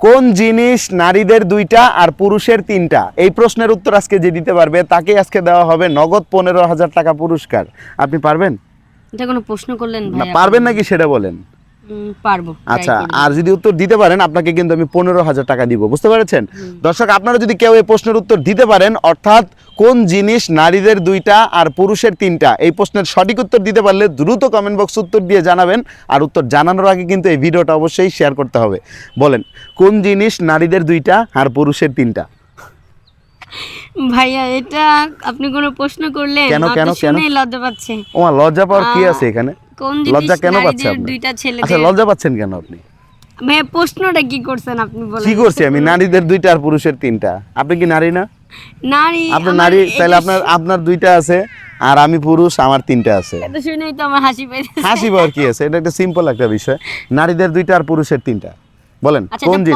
কোন জিনিস নারীদের 2টা আর পুরুষের 3টা? এই প্রশ্নের উত্তর আজকে যে দিতে পারবে তাকে আজকে দেওয়া হবে নগদ 15,000 টাকা পুরস্কার। আপনি পারবেন? এটা কোনো প্রশ্ন করলেন না ভাই? পারবেন নাকি সেটা বলেন। পারবো। আচ্ছা, আর যদি উত্তর দিতে পারেন আপনাকে কিন্তু আমি 15,000 টাকা দিব, বুঝতে পেরেছেন? দর্শক, আপনারা যদি কেউ এই প্রশ্নের উত্তর দিতে পারেন, অর্থাৎ কোন জিনিস নারীদের 2টা আর পুরুষের 3টা, এই প্রশ্নের সঠিক উত্তর দিতে পারলে দ্রুত কমেন্ট বক্স উত্তর দিয়ে জানাবেন। আর উত্তর জানানোর আগে কিন্তু এই ভিডিওটা অবশ্যই শেয়ার করতে হবে। বলেন, কোন জিনিস নারীদের 2টা আর পুরুষের 3টা? ভাইয়া এটা আপনি কোনো প্রশ্ন করলেন? কেন, আমার কেন, তো কেন? শুনেই লজ্জা পাচ্ছে। ওমা, লজ্জা পাওয়ার কি আছে এখানে? কোন জিনিস লজ্জা কেন পাচ্ছেন নারীদের আপনি? 2টা আচ্ছা, ছেলেদের? লজ্জা পাচ্ছেন কেন আপনি? ভাইয়া প্রশ্নটা কি করছেন আপনি বলেন? কি করছি আমি? নারীদের 2টা আর পুরুষের 3টা। আপনি কি নারী না? নারী, আপনি আমার নারী, তাহলে এটা আপনার 2টা আছে আর আমি পুরুষ, আমার 3টা আছে। এটা শুনেই তো আমার হাসি পাইতেছে। হাসি পাওয়ার কি আছে? এটা একটা সিম্পল একটা বিষয়। নারীদের 2টা আর পুরুষের 3টা। বলেন আচ্ছা, কোন এটা জিনিস?